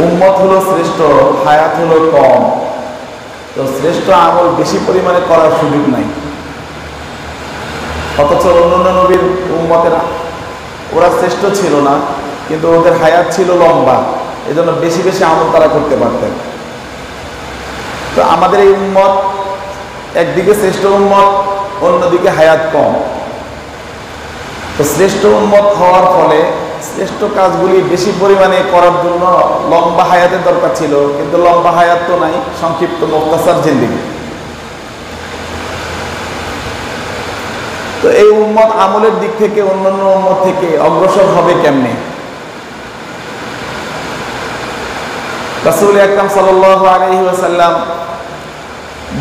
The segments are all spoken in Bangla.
উম্মত হলো শ্রেষ্ঠ, হায়াত হলো কম, তো শ্রেষ্ঠ আমল বেশি পরিমাণে করার সুযোগ নাই। অথচ অন্যান্য নবীর উম্মতেরা ওরা শ্রেষ্ঠ ছিল না, কিন্তু ওদের হায়াত ছিল লম্বা, এজন্য বেশি বেশি আমল তারা করতে পারতেন। তো আমাদের এই উম্মত একদিকে শ্রেষ্ঠ উম্মত, অন্যদিকে হায়াত কম। তো শ্রেষ্ঠ উম্মত হওয়ার ফলে শ্রেষ্ঠ কাজগুলি বেশি পরিমাণে করার জন্য লম্বা হায়াতের দরকার ছিল, কিন্তু লম্বা হায়াত তো নাই, সংক্ষিপ্ত মুখতাসার জিন্দেগি। তো এই উম্মত আমলের দিক থেকে অন্যান্য উম্মত থেকে অগ্রসর হবে কেমনে? রাসূল আকরাম সাল্লাল্লাহু আলাইহি ওয়াসাল্লাম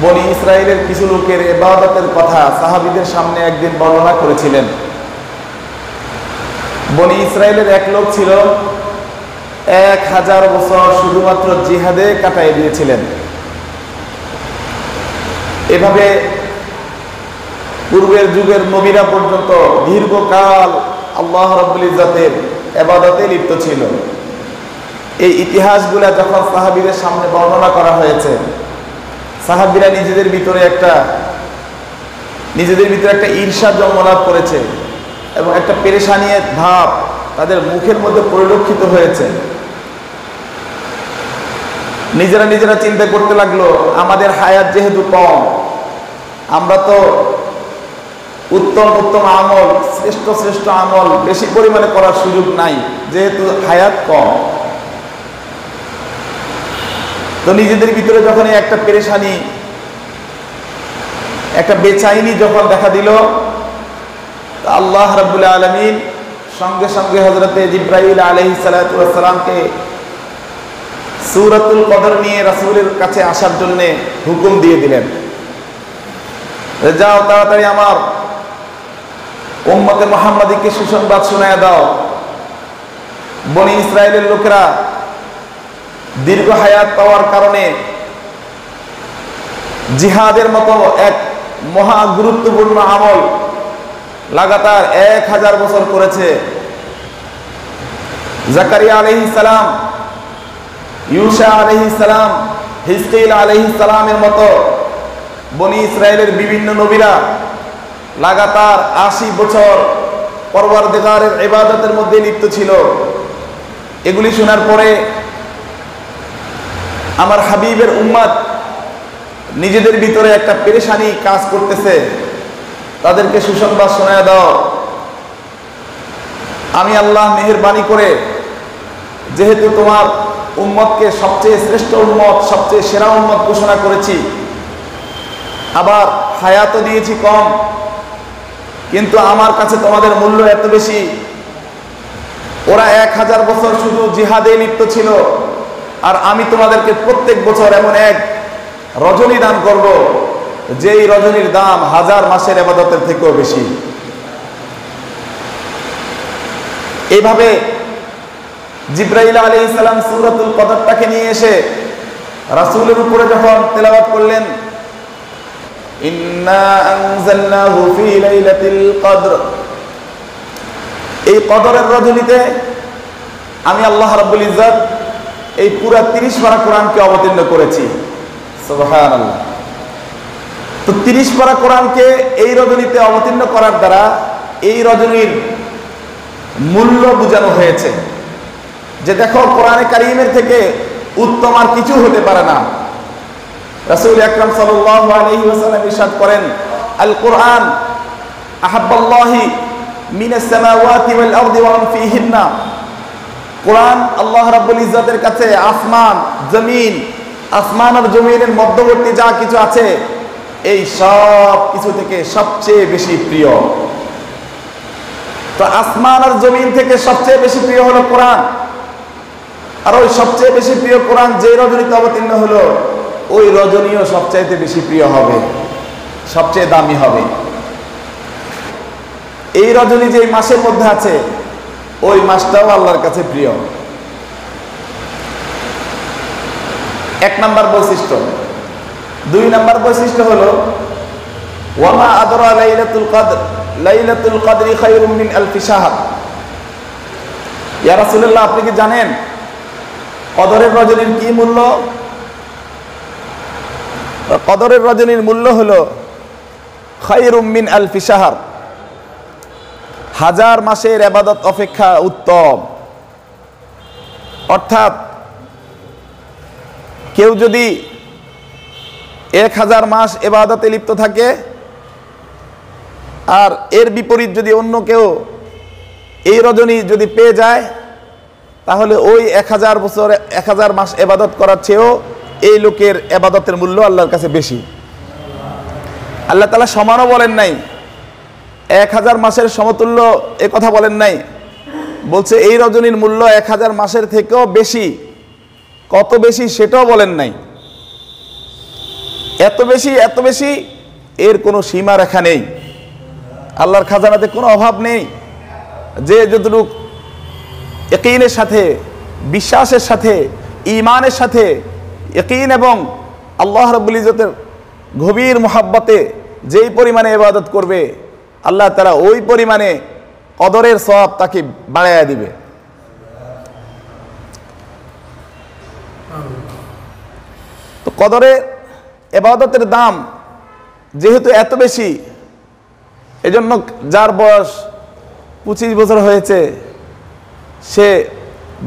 বনি ইসরাইলের কিছু লোকের ইবাদতের কথা সাহাবীদের সামনে একদিন বর্ণনা করেছিলেন। বনি ইসরাইলের এক লোক ছিল 1000 বছর শুধুমাত্র জিহাদে কাটাই দিয়েছিলেন। এভাবে পূর্বের যুগের নবীরা পর্যন্ত দীর্ঘকাল আল্লাহ রাব্বুল ইজ্জতের ইবাদতে লিপ্ত ছিল। এই ইতিহাসগুলা যখন সাহাবীদের সামনে বর্ণনা করা হয়েছে, সাহাবীরা নিজেদের ভিতরে একটা ঈর্ষা জন্মলাভ করেছে এবং একটা পেরেশানির ভাব তাদের মুখের মধ্যে পরিলক্ষিত হয়েছে। নিজেরা চিন্তা করতে লাগলো, আমাদের হায়াত যেহেতু কম, আমরা তো উত্তম আমল, শ্রেষ্ঠ আমল বেশি পরিমাণে করার সুযোগ নাই, যেহেতু হায়াত কম। তো নিজেদের ভিতরে যখন একটা পেরেশানি, একটা বেচাইনি যখন দেখা দিল, আল্লাহ রাব্বুল আলামিন সঙ্গে সঙ্গে হযরতে জিবরাইল আলাইহিস সালাতু ওয়াস সালামকে সূরাতুল কদর নিয়ে রাসূলের কাছে আসার জন্য হুকুম দিয়ে দিলেন, যাও তাড়াতাড়ি আমার উম্মতে মুহাম্মাদীকে সুসংবাদ শোনায়া দাও। বনি ইসরাইলের লোকেরা দীর্ঘ হায়াত পাওয়ার কারণে জিহাদের মতো এক মহা গুরুত্বপূর্ণ আমল লাগাতার 1000 বছর করেছে। জাকারিয়া আলাইহিস সালাম, ইউসা আলাইহিস সালাম, হিজকিল আলাইহিস সালামের মতো বনি ইসরাইলের বিভিন্ন নবীরা লাগাতার 80 বছর পরওয়ারদিগারের ইবাদতের মধ্যে লিপ্ত ছিল। এগুলি শোনার পরে আমার হাবিবের উম্মত নিজেদের ভিতরে একটা পেরেশানি কাজ করতেছে, তাদেরকে সুসংবাদ শোনায় দাও, আমি আল্লাহ মেহেরবানি করে যেহেতু তোমার উম্মতকে সবচেয়ে শ্রেষ্ঠ উম্মত, সবচেয়ে সেরা উম্মত ঘোষণা করেছি, আবার হায়াতও দিয়েছি কম, কিন্তু আমার কাছে তোমাদের মূল্য এত বেশি। ওরা 1000 বছর শুধু জিহাদে লিপ্ত ছিল, আর আমি তোমাদেরকে প্রত্যেক বছর এমন এক রজনী দান করব, যেই রজনীর দাম 1000 মাসের ইবাদতের থেকেও বেশি। এইভাবে জিবরাইল আলাইহিস সালাম সূরাতুল কদরটাকে নিয়ে এসে রাসূলের উপরে যখন তেলাওয়াত করলেন, ইন্না আনজালনাহু ফি লাইলাতিল কদর, এই কদরের রজনীতে আমি আল্লাহ রাব্বুল ইজ্জত এই পুরা 30 পারা কোরআনকে অবতীর্ণ করেছি। সুবহানাল্লাহ। তো 30 পারা কোরআনকে এই রজনীতে অবতীর্ণ করার দ্বারা এই রজনীর মূল্য বোঝানো হয়েছে, যে দেখো কোরআনে কারীমের থেকে উত্তম আর কিছু হতে পারে না। রাসূল আকরাম সাল্লাল্লাহু আলাইহি ওয়াসাল্লাম ইরশাদ করেন, আল কোরআন আহাব্বাল্লাহি মিনাস সামাওয়াতি ওয়াল আরদি ওয়া মান ফীহিন্না, কোরআন আল্লাহ রাব্বুল ইজ্জতের কাছে আসমান জমিন, আসমান আর জমিনের মধ্যবর্তী যা কিছু আছে এই সব কিছু থেকে সবচেয়ে বেশি প্রিয়। তো আসমান আর জমিন থেকে সবচেয়ে বেশি প্রিয় হলো কোরআন, আর ওই সবচেয়ে বেশি প্রিয় কোরআন যে রজনীতে অবতীর্ণ হলো, ওই রজনীও সবচাইতে বেশি প্রিয় হবে, সবচেয়ে দামি হবে। এই রজনী যে মাসের মধ্যে আছে, ওই মাসটাও আল্লাহর কাছে প্রিয়। 1 নাম্বার বৈশিষ্ট্য। 2 নাম্বার বৈশিষ্ট্য হলো ওয়ামা আদরা লাইলাতুল কদর, লাইলাতুল কদরি খায়রুম মিন আলফি শাহর। ইয়া রাসূলুল্লাহ, আপনি কি জানেন কদরের রজনীর কি মূল্য? কদরের রজনীর মূল্য হলো খায়রুম মিন আলফি শাহর, হাজার মাসের ইবাদত অপেক্ষা উত্তম। অর্থাৎ কেউ যদি 1000 মাস ইবাদতে লিপ্ত থাকে, আর এর বিপরীত যদি অন্য কেউ এই রজনী যদি পেয়ে যায়, তাহলে ওই 1000 বছর 1000 মাস ইবাদত করার চেয়েও এই লোকের ইবাদতের মূল্য আল্লাহর কাছে বেশি। আল্লাহ তাআলা সমানও বলেন নাই, 1000 মাসের সমতুল্য এ কথা বলেন নাই, বলছে এই রজনীর মূল্য 1000 মাসের থেকেও বেশি। কত বেশি সেটাও বলেন নাই। এত বেশি এর কোনো সীমা রেখা নেই। আল্লাহর খাজানাতে কোনো অভাব নেই। যে যতটুক ইয়াকিনের সাথে, বিশ্বাসের সাথে, ঈমানের সাথে, ইয়াকিন এবং আল্লাহ রাব্বুল ইজ্জতের গভীর মুহাব্বতে যেই পরিমাণে ইবাদত করবে, আল্লাহ তাআলা ওই পরিমাণে কদরের সওয়াব তাকে বাড়াইয়া দিবে। তো কদরের ইবাদতের দাম যেহেতু এত বেশি, এজন্য যার বয়স 25 বছর হয়েছে, সে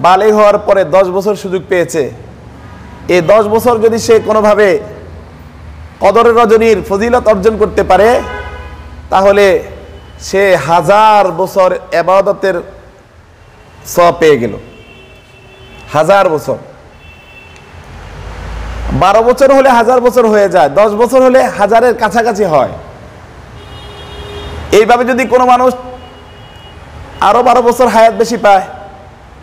বালেগ হওয়ার পরে 10 বছর সুযোগ পেয়েছে। এই 10 বছর যদি সে কোনোভাবে কদরের রজনীর ফজিলত অর্জন করতে পারে, তাহলে সে 1000 বছর ইবাদতের সওয়াব পেয়ে গেল। 1000 বছর, 12 বছর হলে 1000 বছর হয়ে যায়, 10 বছর হলে 1000-এর কাছাকাছি হয়। এইভাবে যদি কোনো মানুষ আরো 12 বছর হায়াত বেশি পায়,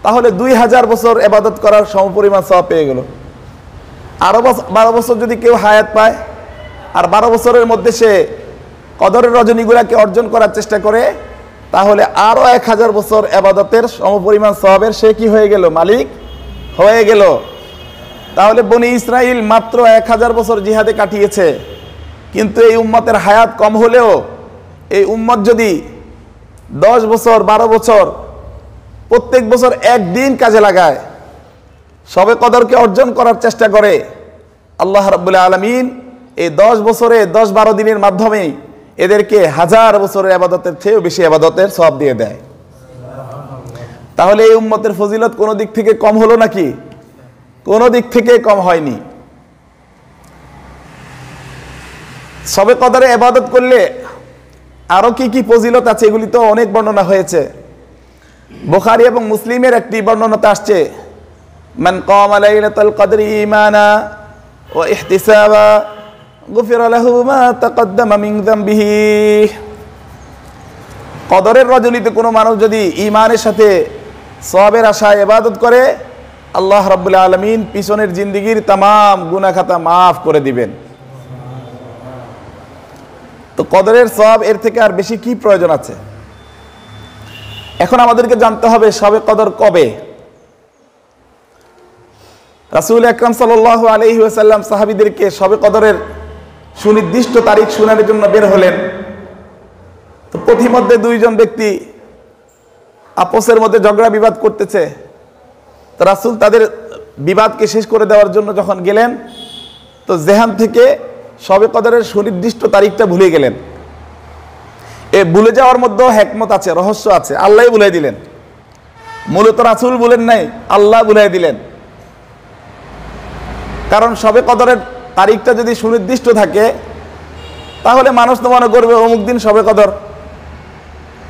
তাহলে 2000 বছর ইবাদত করার সমপরিমাণ সওয়াব পেয়ে গেল। আরো 12 বছর যদি কেউ হায়াত পায়, আর 12 বছরের মধ্যে সে কদরের রজনীগুলাকে অর্জন করার চেষ্টা করে, তাহলে আরো 1000 বছর ইবাদতের সমপরিমাণ সওয়াবের সে কি হয়ে গেল? মালিক হয়ে গেল। তাহলে বনি ইসরাইল মাত্র 1000 বছর জিহাদে কাটিয়েছে, কিন্তু এই উম্মতের হায়াত কম হলেও এই উম্মত যদি 10 বছর 12 বছর প্রত্যেক বছর একদিন কাজে লাগায়, সবে কদরকে অর্জন করার চেষ্টা করে, আল্লাহ রাব্বুল আলামিন এই 10 বছরে 10-12 দিনের মাধ্যমে এদেরকে 1000 বছরের ইবাদতের চেয়েও বেশি ইবাদতের সওয়াব দিয়ে দেয়। তাহলে এই উম্মতের ফজিলত কোনো দিক থেকে কম হলো নাকি? কোনো দিক থেকে কম হয়নি। সবে কদরে ইবাদত করলে আরো কি কি ফজিলত আছে, এগুলি তো অনেক বর্ণনা হয়েছে। বুখারী এবং মুসলিমের একটি বর্ণনাতে আসছে, মান কামা লাইলাতুল কদরি ঈমানা ওয়া ইহতিসাবা গুফিরা লাহু মা তাকদ্দামা মিন যামবিহি। কদরের রজনীতে কোনো মানুষ যদি ঈমানের সাথে সওয়াবের আশায় ইবাদত করে, আল্লাহ রাব্বুল আলামিন পিছনের জিন্দেগির तमाम গুনাহ খাতা মাফ করে দিবেন। তো কদরের সওয়াব এর থেকে আর বেশি কি প্রয়োজন আছে? এখন আমাদেরকে জানতে হবে শবে কদর কবে। রাসূল আকরাম সাল্লাল্লাহু আলাইহি ওয়াসাল্লাম সাহাবীদেরকে শবে কদরের সুনির্দিষ্ট তারিখ শোনানোর জন্য বের হলেন। তো পথিমধ্যে দুইজন ব্যক্তি আপসের মধ্যে ঝগড়া বিবাদ করতেছে। তো রাসূল তাদের বিবাদকে শেষ করে দেওয়ার জন্য যখন গেলেন, তো জেহান থেকে শবে কদরের সুনির্দিষ্ট তারিখটা ভুলে গেলেন। এ ভুলে যাওয়ার মধ্যেও হিকমত আছে, রহস্য আছে। আল্লাহই ভুলে দিলেন, মূলত রাসূল বলেন নাই, আল্লাহ ভুলে দিলেন। কারণ শবে কদরের তারিখটা যদি সুনির্দিষ্ট থাকে, তাহলে মানুষ তো মনে করবে অমুক দিন শবে কদর।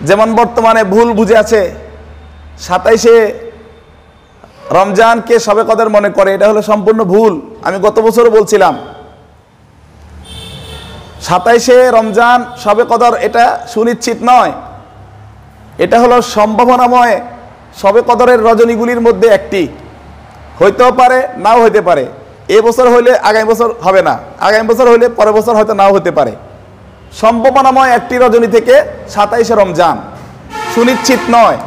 যেমন বর্তমানে ভুল বুঝে আছে 27শে রমজানকে শবে কদর মনে করে, এটা হলো সম্পূর্ণ ভুল। আমি গত বছরও বলছিলাম 27শে রমজান শবে কদর এটা সুনিশ্চিত নয়, এটা হলো সম্ভাবনাময় শবে কদরের রজনীগুলির মধ্যে একটি। হইতেও পারে, নাও হইতে পারে। এই বছর হইলে আগামী বছর হবে না, আগামী বছর হইলে পরের বছর হয়তো নাও হতে পারে। সম্ভাবনাময় একটি রজনী থেকে 27শে রমজান, সুনিশ্চিত নয়।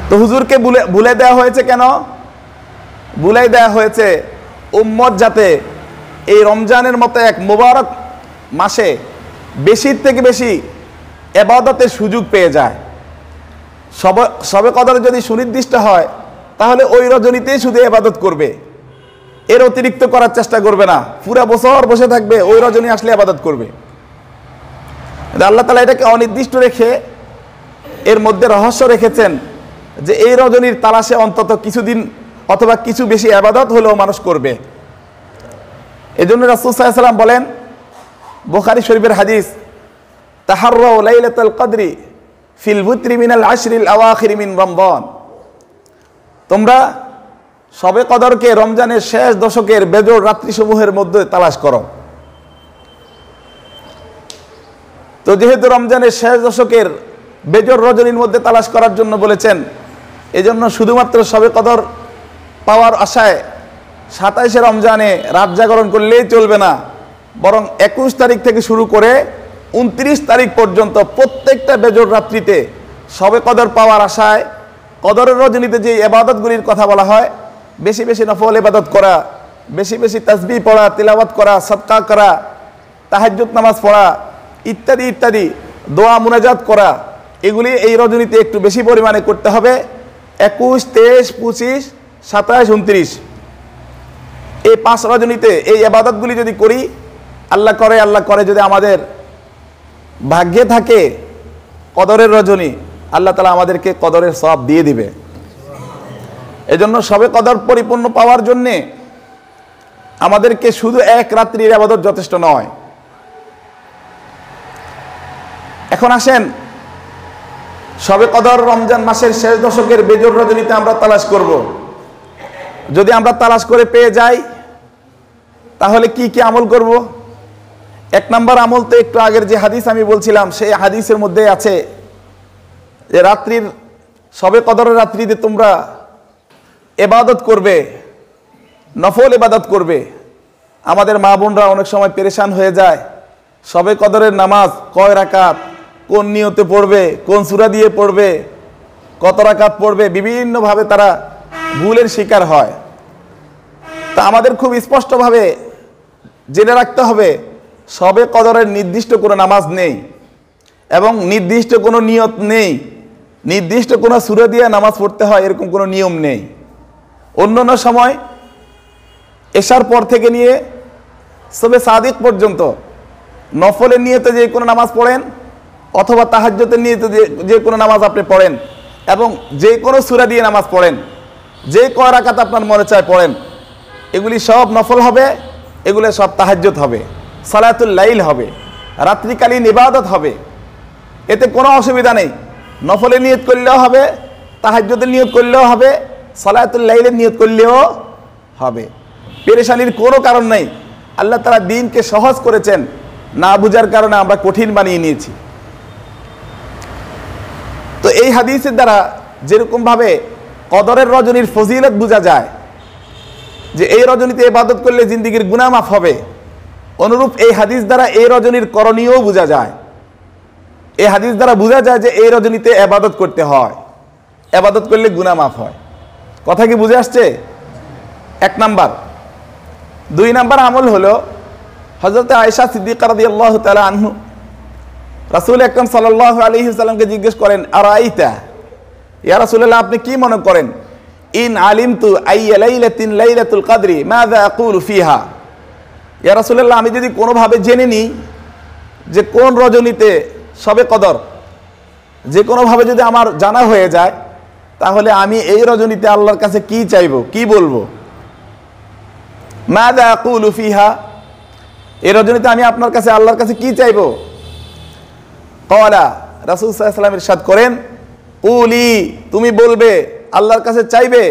তো হুজুরকে ভুলে দেওয়া হয়েছে কেন? ভুলাই দেওয়া হয়েছে উম্মত যাতে এই রমজানের মতো এক মুবারক মাসে বেশির থেকে বেশি ইবাদতের সুযোগ পেয়ে যায়। শবে কদর যদি সুনির্দিষ্ট হয়, তাহলে ওই রজনীতেই শুধু ইবাদত করবে, এর অতিরিক্ত করার চেষ্টা করবে না, পুরা বছর বসে থাকবে, ওই রজনী আসলে ইবাদত করবে। আল্লাহ তাআলা এটাকে অনির্দিষ্ট রেখে এর মধ্যে রহস্য রেখেছেন যে এই রজনীর তালাশে অন্তত কিছুদিন অথবা কিছু বেশি ইবাদত হলেও মানুষ করবে। এজন্য রাসূল সাল্লাল্লাহু আলাইহি ওয়াসাল্লাম বলেন, বুখারী শরীফের হাদিস, তাহাররাউ লাইলাতুল কদরি ফিল বুত্রি মিনাল আশরিল আওয়াখির মিন রমজান, তোমরা শবে কদরকে রমজানের শেষ দশকের বেজোড় রাত্রিসমূহের মধ্যে তালাশ করো। তো যেহেতু রমজানের শেষ দশকের বেজোড় রজনীর মধ্যে তালাশ করার জন্য বলেছেন, এজন্য শুধুমাত্র শবে কদর পাওয়ার আশায় 27শে রমজানে রাত জাগরণ করলেই চলবে না, বরং 21 তারিখ থেকে শুরু করে 29 তারিখ পর্যন্ত প্রত্যেকটা বেজোড় রাত্রিতে শবে কদর পাওয়ার আশায় কদরের রজনীতে যে ইবাদতগুলির কথা বলা হয়, বেশি বেশি নফল ইবাদত করা, বেশি বেশি তাসবিহ পড়া, তিলাওয়াত করা, সাদকা করা, তাহাজ্জুদ নামাজ পড়া ইত্যাদি ইত্যাদি, দোয়া মুনাজাত করা, এগুলি এই রজনীতে একটু বেশি পরিমাণে করতে হবে। 21, 23, 25, 27, 29 এই 5 রজনীতে এই ইবাদতগুলি যদি করি, আল্লাহ করে যদি আমাদের ভাগ্যে থাকে কদরের রজনী, আল্লাহ তাআলা আমাদেরকে কদরের সওয়াব দিয়ে দিবে। এজন্য শবে কদর পরিপূর্ণ পাওয়ার জন্যে আমাদেরকে শুধু এক রাত্রির ইবাদত যথেষ্ট নয়। এখন আসেন, শবে কদর রমজান মাসের শেষ দশকের বেজোড় রজনীতে আমরা তালাশ করব। যদি আমরা তালাশ করে পেয়ে যাই, তাহলে কি কি আমল করব? 1 নম্বর আমল তো একটু আগের যে হাদিস আমি বলছিলাম, সেই হাদিসের মধ্যে আছে যে রাত্রির শবে কদরের রাত্রিতে তোমরা ইবাদত করবে, নফল ইবাদত করবে। আমাদের মা বোনরা অনেক সময় পেরেশান হয়ে যায়, শবে কদরের নামাজ কয় রাকাত, কোন নিয়তে পড়বে, কোন সূরা দিয়ে পড়বে, কত রাকাত পড়বে, বিভিন্নভাবে তারা ভুলের শিকার হয়। তা আমাদের খুব স্পষ্টভাবে জেনে রাখতে হবে, শবে কদরের নির্দিষ্ট কোনো নামাজ নেই এবং নির্দিষ্ট কোনো নিয়ত নেই, নির্দিষ্ট কোনো সূরা দিয়ে নামাজ পড়তে হয় এরকম কোনো নিয়ম নেই। অন্যান্য সময় এশার পর থেকে নিয়ে শবে সাদিক পর্যন্ত নফলের নিয়তে যে কোনো নামাজ পড়েন অথবা তাহাজ্জুদের নিয়তে যে কোনো নামাজ আপনি পড়েন এবং যে কোনো সূরা দিয়ে নামাজ পড়েন, যে কয় রাকাত আপনার মনে চায় পড়েন, এগুলি সব নফল হবে, এগুলো সব তাহাজ্জুদ হবে, সালাতুল লাইল হবে, রাত্রিকালীন ইবাদত হবে। এতে কোনো অসুবিধা নেই। নফলের নিয়ত করলেও হবে, তাহাজ্জুদের নিয়ত করলেও হবে, সালাতুল লাইলের নিয়ত করলেও হবে। পেরেশানির কোনো কারণ নেই। আল্লাহ তাআলা দ্বীনকে সহজ করেছেন, না বুঝার কারণে আমরা কঠিন বানিয়ে নিয়েছি। তো এই হাদিসের দ্বারা যেরকমভাবে কদরের রজনীর ফজিলত বোঝা যায় যে এই রজনীতে ইবাদত করলে জিন্দেগির গুনাহ মাফ হবে, অনুরূপ এই হাদিস দ্বারা এই রজনীর করণীয়ও বোঝা যায়। এই হাদিস দ্বারা বোঝা যায় যে এই রজনীতে ইবাদত করতে হয়, ইবাদত করলে গুনাহ মাফ হয়। কথা কি বুঝে আসছে? 1 নাম্বার। 2 নাম্বার আমল হলো, হযরত আয়েশা সিদ্দিকা রাদিয়াল্লাহু তাআলা আনহু রাসূল আকরাম সাল্লাল্লাহু আলাইহি ওয়াসাল্লামকে জিজ্ঞেস করেন, আরাইতা ইয়া রাসূলুল্লাহ, আপনি কি মনে করেন, ইন আলিমতু আইয়া লাইলাতিন লাইলাতুল কদরি মাযা আকুলু ফিহা, ইয়া রাসূলুল্লাহ, আমি যদি কোনোভাবে জেনে নিই যে কোন রজনীতে শবে কদর, যে কোনোভাবে যদি আমার জানা হয়ে যায়, তাহলে আমি এই রজনীতে আল্লাহর কাছে কি চাইবো, কি বলবো? মাযা আকুলু ফিহা, এই রজনীতে আমি আপনার কাছে আল্লাহর কাছে কি চাইবো? ক্বালা, রাসূল সাল্লাল্লাহু আলাইহি ওয়াসাল্লাম ইরশাদ করেন, কুলি, তুমি বলবে, আল্লাহর কাছে চাইবে,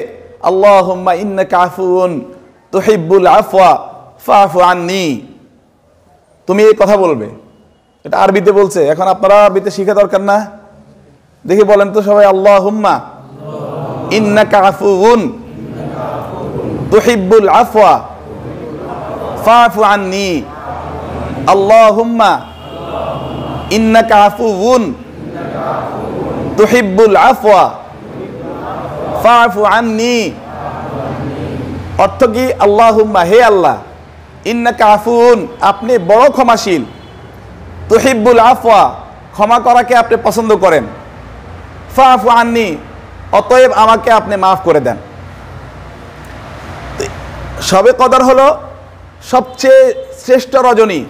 আল্লাহুম্মা ইন্নাকা আফুউন তুহিব্বুল আফওয়া ফাআফু আন্নী। তুমি এই কথা বলবে। এটা আরবিতে বলছে, এখন আপনারা আরবিতে শিখা দরকার না? দেখি বলেন তো সবাই, আল্লাহুম্মা ইন্নাকা আফুউন তুহিব্বুল আফওয়া ফাআফু আন্নী। আল্লাহুম্মা ইন্নাকা আফুউন তুহিব্বুল আফওয়া ফাআফু আন্নী। অর্থ কি? আল্লাহুম্মা, হে আল্লাহ, ইন্নাকা আফুউন, আপনি বড় ক্ষমাশীল, তুহিব্বুল আফওয়া, ক্ষমা করাকে আপনি পছন্দ করেন, ফাআফু আন্নী, অতএব আমাকে আপনি মাফ করে দেন। শবে কদর হলো সবচেয়ে শ্রেষ্ঠ রজনী,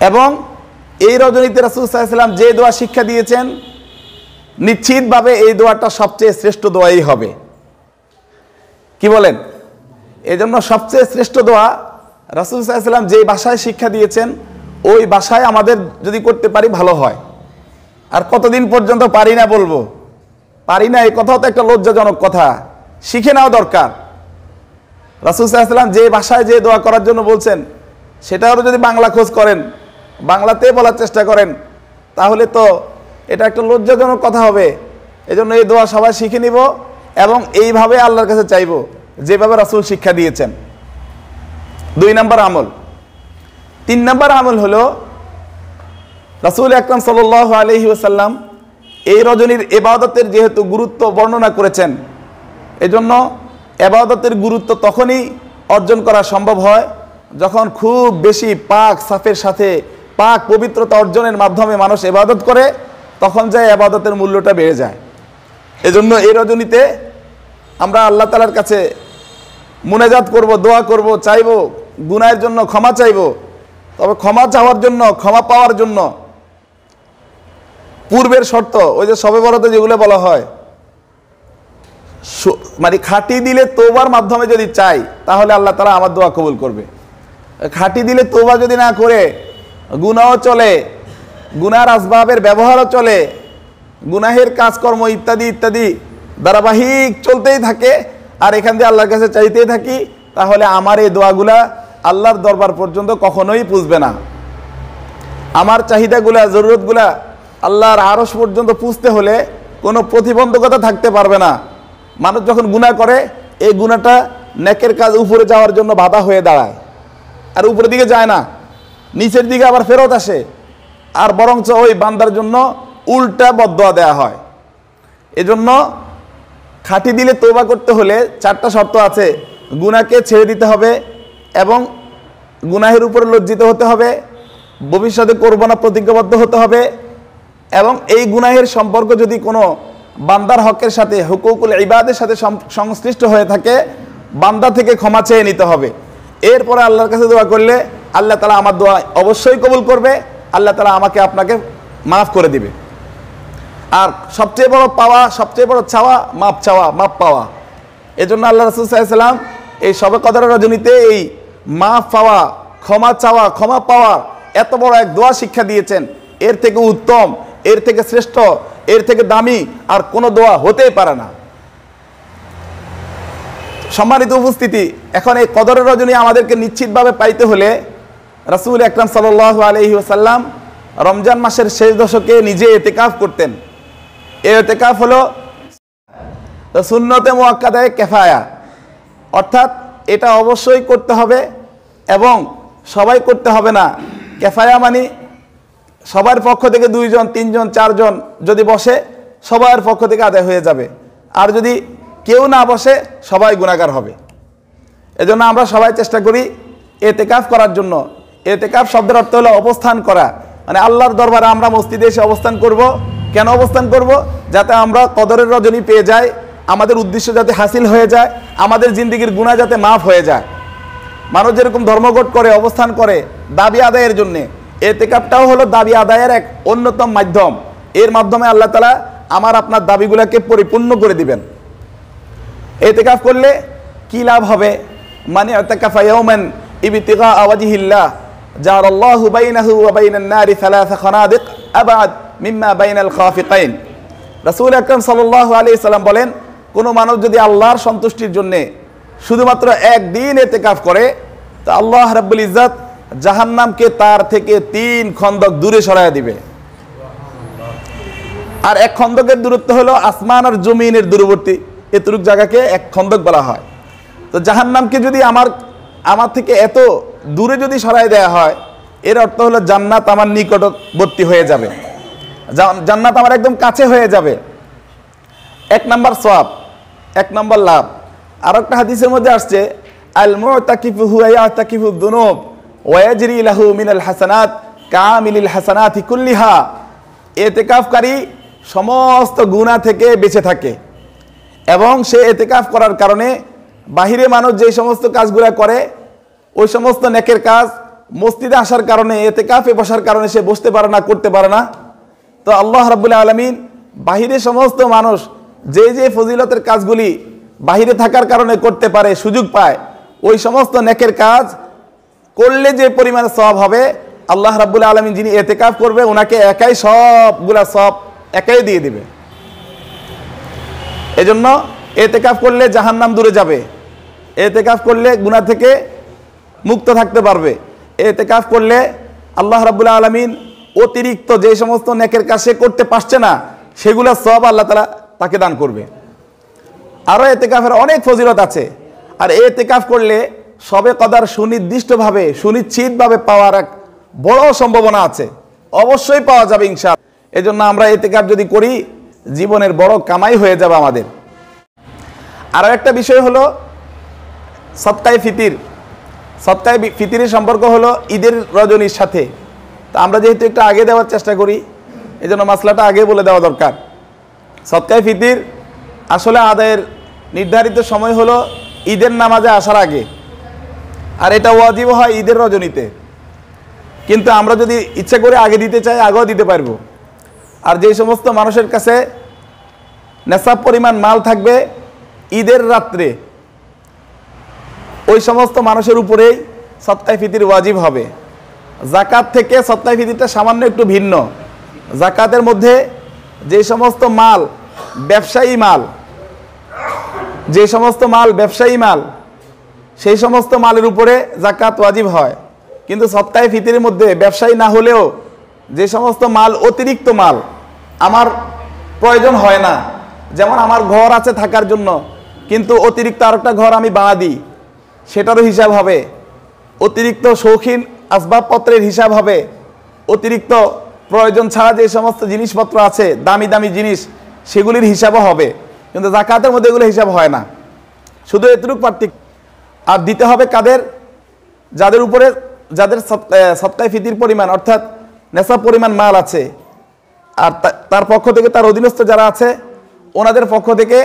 এবং এই রজনীতে রাসূল সাল্লাল্লাহু আলাইহি ওয়াসাল্লাম যে দোয়া শিক্ষা দিয়েছেন, নিশ্চিতভাবে এই দোয়াটা সবচেয়ে শ্রেষ্ঠ দোয়াই হবে। কি বলেন? এই জন্য সবচেয়ে শ্রেষ্ঠ দোয়া রাসূল সাল্লাল্লাহু আলাইহি ওয়াসাল্লাম যে ভাষায় শিক্ষা দিয়েছেন ওই ভাষায় আমাদের যদি করতে পারি ভালো হয়। আর কতদিন পর্যন্ত পারি না বলবো? পারি না, এই কথাও তো একটা লজ্জাজনক কথা। শিখে নেওয়া দরকার। রাসূল সাল্লাল্লাহু আলাইহি ওয়াসাল্লাম যে ভাষায় যে দোয়া করার জন্য বলছেন সেটাও যদি বাংলা খোঁজ করেন, বাংলাতে বলার চেষ্টা করেন, তাহলে তো এটা একটা লজ্জাজনক কথা হবে। এজন্য এই দোয়া সবাই শিখে নিব এবং এইভাবে আল্লাহর কাছে চাইব যেভাবে রাসূল শিক্ষা দিয়েছেন। 2 নম্বর আমল। 3 নম্বর আমল হলো রাসূল আকরাম সাল্লাল্লাহু আলাইহি ওয়াসাল্লাম এই রজনীর ইবাদতের যেহেতু গুরুত্ব বর্ণনা করেছেন, এজন্য ইবাদতের গুরুত্ব তখনই অর্জন করা সম্ভব হয় যখন খুব বেশি পাক সাফের সাথে পাক পবিত্রতা অর্জনের মাধ্যমে মানুষ ইবাদত করে, তখন যায় ইবাদতের মূল্যটা বেড়ে যায়। এজন্য এই রজনীতে আমরা আল্লাহ তাআলার কাছে মুনাজাত করব, দোয়া করব, চাইব, গুনাহের জন্য ক্ষমা চাইব। তবে ক্ষমা চাওয়ার জন্য, ক্ষমা পাওয়ার জন্য পূর্বের শর্ত ওই যে শবে বরাতে যেগুলো বলা হয়, মানে খাঁটি দিলে তওবার মাধ্যমে যদি চাই তাহলে আল্লাহ তাআলা আমার দোয়া কবুল করবে। খাঁটি দিলে তওবা যদি না করে গুনাহও চলে, গুনার আসবাবের ব্যবহারও চলে, গুনাহের কাজকর্ম ইত্যাদি ইত্যাদি ধারাবাহিক চলতেই থাকে, আর এখান দিয়ে আল্লাহর কাছে চাইতেই থাকি, তাহলে আমার এই দোয়াগুলা আল্লাহর দরবার পর্যন্ত কখনোই পুজবে না। আমার চাহিদাগুলা, জরুরতগুলা আল্লাহর আরশ পর্যন্ত পুজতে হলে কোনো প্রতিবন্ধকতা থাকতে পারবে না। মানুষ যখন গুনাহ করে এই গুনাহটা নেকের কাজ উপরে যাওয়ার জন্য বাধা হয়ে দাঁড়ায়, আর উপরের দিকে যায় না, নিচের দিকে আবার ফেরত আসে, আর বরঞ্চ ওই বান্দার জন্য উল্টা বদদোয়া দেয়া হয়। এজন্য খাঁটি দিলে তওবা করতে হলে 4টা শর্ত আছে। গুনাহকে ছেড়ে দিতে হবে এবং গুনাহের উপরে লজ্জিত হতে হবে, ভবিষ্যতে করব না প্রতিজ্ঞাবদ্ধ হতে হবে, এবং এই গুনাহের সম্পর্ক যদি কোনো বান্দার হকের সাথে, হুকুকুল ইবাদের সাথে সংশ্লিষ্ট হয়ে থাকে, বান্দা থেকে ক্ষমা চেয়ে নিতে হবে। এরপরে আল্লাহর কাছে দোয়া করলে আল্লাহ তাআলা আমার দোয়া অবশ্যই কবুল করবে, আল্লাহ তাআলা আমাকে আপনাকে মাফ করে দিবে। আর সবচেয়ে বড় পাওয়া, সবচেয়ে বড় চাওয়া মাপ চাওয়া, মাপ পাওয়া। এজন্য আল্লাহ রাসূল সাল্লাল্লাহু আলাইহি ওয়াসাল্লাম এই শবে কদরের রজনীতে এই মাফ পাওয়া, ক্ষমা চাওয়া, ক্ষমা পাওয়া এত বড় এক দোয়া শিক্ষা দিয়েছেন। এর থেকে উত্তম, এর থেকে শ্রেষ্ঠ, এর থেকে দামি আর কোনো দোয়া হতেই পারে না। সম্মানিত উপস্থিতি, এখন এই কদরের রজনী আমাদেরকে নিশ্চিতভাবে পাইতে হলে রাসূল আকরাম সাল্লাল্লাহু আলাইহি ওয়াসাল্লাম রমজান মাসের শেষ দশকে নিজে ইতিকাফ করতেন। এই ইতিকাফ হলো সুন্নতে মুআক্কাদায়ে কিফায়া, অর্থাৎ এটা অবশ্যই করতে হবে এবং সবাই করতে হবে না। কিফায়া মানে সবার পক্ষ থেকে 2 জন, 3 জন, 4 জন যদি বসে সবার পক্ষ থেকে আদায় হয়ে যাবে, আর যদি কেউ না বসে সবাই গুনাহগার হবে। এজন্য আমরা সবাই চেষ্টা করি ইতিকাফ করার জন্য। ইতিকাফ শব্দের অর্থ হলো অবস্থান করা, মানে আল্লাহর দরবারে আমরা মসজিদে এসে অবস্থান করব। কেন অবস্থান করব? যাতে আমরা কদরের রজনী পেয়ে যাই, আমাদের উদ্দেশ্য যাতে হাসিল হয়ে যায়, আমাদের জিন্দেগির গুনাহ যাতে মাফ হয়ে যায়। মানুষ যেরকম ধর্মঘট করে, অবস্থান করে দাবি আদায়ের জন্যে, ইতিকাফটাও হলো দাবি আদায়ের এক অন্যতম মাধ্যম। এর মাধ্যমে আল্লাহ তাআলা আমার আপনার দাবিগুলোকে পরিপূর্ণ করে দিবেন। ইতিকাফ করলে কি লাভ হবে? মানে ইতিকাফা ইয়াওমান ইবতিগা ওয়াজহিল্লাহ জারাল্লাহু বাইনাহু ওয়া বাইনান নারি 3 খানাদিক আবাদ মিম্মা বাইনাল খাফিকাইন। রাসূল আকরাম সাল্লাল্লাহু আলাইহি সাল্লাম বলেন, কোনো মানুষ যদি আল্লাহর সন্তুষ্টির জন্য শুধুমাত্র একদিন ইতিকাফ করে, তা আল্লাহ রাব্বুল ইজ্জত জাহান্নামকে তার থেকে 3 খন্দক দূরে সরায় দিবে। আর 1 খন্দকের দূরত্ব হলো আসমান আর জমিনের দূরবর্তী, এতটুক জায়গাকে 1 খন্দক বলা হয়। তো জাহান্নামকে যদি আমার থেকে এত দূরে যদি সরায় দেয়া হয়, এর অর্থ হলো জান্নাত আমার নিকটবর্তী হয়ে যাবে, জান্নাত আমার একদম কাছে হয়ে যাবে। 1 নম্বর সওয়াব, 1 নম্বর লাভ। আর একটা হাদিসের মধ্যে আসছে, আল মুতাকিফু হুয়া ইয়াতাকিফু যুনুব ওয়া ইয়াজরি লাহু মিনাল হাসানাত কামিলিল হাসানাতি কুল্লিহা। ইতিকাফকারী সমস্ত গুনাহ থেকে বেঁচে থাকে এবং সে ইতিকাফ করার কারণে বাহিরে মানুষ যে সমস্ত কাজগুলো করে ওই সমস্ত নেকের কাজ মসজিদে আসার কারণে, ইতিকাফে বসার কারণে সে বসতে পারে না, করতে পারে না। তো আল্লাহ রাব্বুল আলামিন বাহিরে সমস্ত মানুষ যে যে ফজিলতের কাজগুলি বাহিরে থাকার কারণে করতে পারে, সুযোগ পায়, ওই সমস্ত নেকের কাজ করলে যে পরিমাণে সওয়াব হবে, আল্লাহ রাব্বুল আলামিন যিনি ইতিকাফ করবে ওনাকে একাই সবগুলা সওয়াব একাই দিয়ে দিবে। এজন্য ইতিকাফ করলে জাহান্নাম দূরে যাবে, ইতিকাফ করলে গুনাহ থেকে মুক্ত থাকতে পারবে, ইতিকাফ করলে আল্লাহ রাব্বুল আলামিন অতিরিক্ত যে সমস্ত নেকের কাজ সে করতে পারছে না সেগুলো সওয়াব আল্লাহ তাআলা তাকে দান করবে। আরও ইতিকাফের অনেক ফজিলত আছে। আর ইতিকাফ করলে শবে কদর সুনির্দিষ্টভাবে সুনিশ্চিতভাবে পাওয়ার এক বড় সম্ভাবনা আছে, অবশ্যই পাওয়া যাবে ইনশাআল্লাহ। এজন্য আমরা ইতিকাফ যদি করি জীবনের বড় কামাই হয়ে যাবে আমাদের। আরও একটা বিষয় হলো সদকায়ে ফিতির। সদকায়ে ফিতিরের সম্পর্ক হলো ঈদের রজনীর সাথে। তো আমরা যেহেতু একটু আগে দেওয়ার চেষ্টা করি, এজন্য মাসলাটা আগে বলে দেওয়া দরকার। সদকায়ে ফিতির আসলে আদায়ের নির্ধারিত সময় হলো ঈদের নামাজে আসার আগে, আর এটা ওয়াজিব হয় ঈদের রজনীতে। কিন্তু আমরা যদি ইচ্ছা করে আগে দিতে চাই আগেও দিতে পারবো। আর যে সমস্ত মানুষের কাছে নেশাব পরিমাণ মাল থাকবে ঈদের রাত্রে, ওই সমস্ত মানুষের উপরেই সদকায়ে ফিতির ওয়াজিব হবে। যাকাত থেকে সদকায়ে ফিতিরটা সামান্য একটু ভিন্ন। যাকাতের মধ্যে যে সমস্ত মাল ব্যবসায়ী মাল, যে সমস্ত মাল ব্যবসায়ী মাল, সেই সমস্ত মালের উপরে যাকাত ওয়াজিব হয়। কিন্তু সদকায়ে ফিতিরের মধ্যে ব্যবসায়ী না হলেও যে সমস্ত মাল অতিরিক্ত মাল, আমার প্রয়োজন হয় না, যেমন আমার ঘর আছে থাকার জন্য কিন্তু অতিরিক্ত আরেকটা ঘর আমি ভাড়া দিই, সেটারও হিসাব হবে। অতিরিক্ত শৌখিন আসবাবপত্রের হিসাব হবে। অতিরিক্ত প্রয়োজন ছাড়া যে সমস্ত জিনিসপত্র আছে দামি দামি জিনিস, সেগুলির হিসাবও হবে। কিন্তু যাকাতের মধ্যে এগুলো হিসাব হয় না, শুধু এতটুকু পার্থক্য। আর দিতে হবে কাদের? যাদের উপরে যাদের সদকায়ে ফিতির পরিমাণ অর্থাৎ নেশাব পরিমাণ মাল আছে, আর তার পক্ষ থেকে তার অধীনস্থ যারা আছে ওনাদের পক্ষ থেকে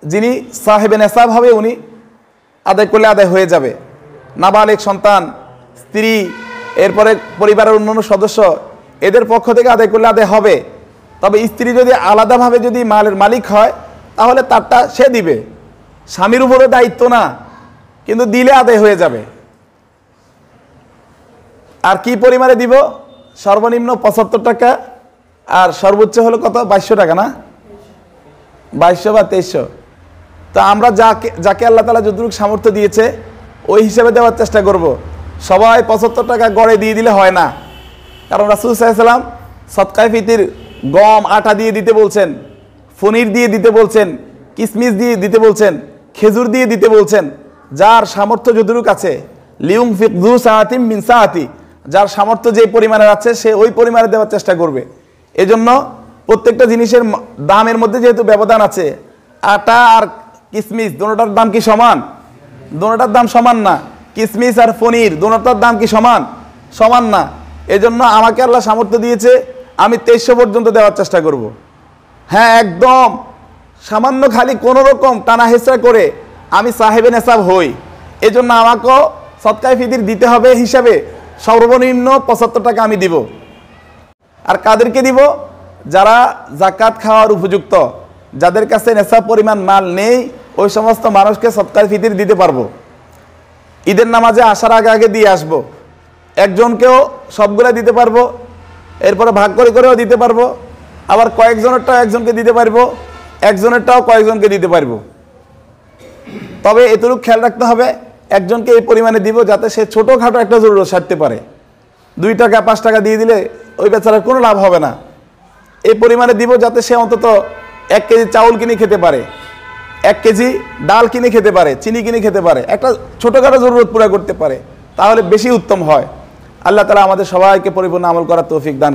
যিনি সাহেবে নেশাব হবে উনি আদায় করলে আদায় হয়ে যাবে। নাবালিগ সন্তান, স্ত্রী, এরপরে পরিবারের অন্যান্য সদস্য, এদের পক্ষ থেকে আদায় করলে আদায় হবে। তবে স্ত্রী যদি আলাদাভাবে যদি মালের মালিক হয় তাহলে তারটা সে দিবে, স্বামীর উপরে দায়িত্ব না, কিন্তু দিলে আদায় হয়ে যাবে। আর কি পরিমাণে দিব? সর্বনিম্ন 75 টাকা, আর সর্বোচ্চ হলো কত? 2200 টাকা না, 2200 বা 2300। তো আমরা যাকে আল্লাহ তাআলা যতটুকু সামর্থ্য দিয়েছে ওই হিসাবে দেওয়ার চেষ্টা করব। সবাই 75 টাকা গড়ে দিয়ে দিলে হয় না, কারণ রাসূল সাল্লাল্লাহু আলাইহি ওয়াসাল্লাম সদকায়ে ফিতির গম আটা দিয়ে দিতে বলছেন, পনির দিয়ে দিতে বলছেন, কিশমিশ দিয়ে দিতে বলছেন, খেজুর দিয়ে দিতে বলছেন। যার সামর্থ্য যতটুকু আছে, লিউনফিক যু সাআতিন মিন সাআতি, যার সামর্থ্য যে পরিমাণের আছে সে ওই পরিমাণে দেওয়ার চেষ্টা করবে। এজন্য প্রত্যেকটা জিনিসের দামের মধ্যে যেহেতু ব্যবধান আছে, আটা আর কিশমিশ দুটোটার দাম কি সমান? দুটোটার দাম সমান না। কিশমিশ আর পনির দুটোটার দাম কি সমান? সমান না। এজন্য আমাকে আল্লাহ সামর্থ্য দিয়েছে, আমি 2300 পর্যন্ত দেওয়ার চেষ্টা করব। হ্যাঁ, একদম সামান্য খালি কোনো রকম টানা হেঁচড়া করে আমি সাহেবে নেশাব হই, এজন্য আমাকেও সদকায়ে ফিতির দিতে হবে হিসাবে সর্বনিম্ন 75 টাকা আমি দিব। আর কাদেরকে দিব? যারা যাকাত খাওয়ার উপযুক্ত, যাদের কাছে নেশাব পরিমাণ মাল নেই, ওই সমস্ত মানুষকে সদকায়ে ফিতির দিতে পারবো। ঈদের নামাজে আসার আগে আগে দিয়ে আসবো। একজনকেও সবগুলো দিতে পারবো, এরপরে ভাগ করে করেও দিতে পারবো, আবার কয়েকজনেরটাও একজনকে দিতে পারবো, একজনেরটাও কয়েকজনকে দিতে পারবো। তবে এতটুকু খেয়াল রাখতে হবে, একজনকে এই পরিমাণে দিব যাতে সে ছোটোখাটো একটা জরুরত সারতে পারে। 2 টাকা 5 টাকা দিয়ে দিলে ওই বেচারার কোনো লাভ হবে না। এই পরিমাণে দিব যাতে সে অন্তত 1 কেজি চাউল কিনে খেতে পারে, 1 কেজি ডাল কিনে খেতে পারে, চিনি কিনে খেতে পারে, একটা ছোটোখাটো জরুরত পুরো করতে পারে, তাহলে বেশি উত্তম হয়। আল্লাহ তাআলা আমাদের সবাইকে পরিপূর্ণ আমল করার তৌফিক দান।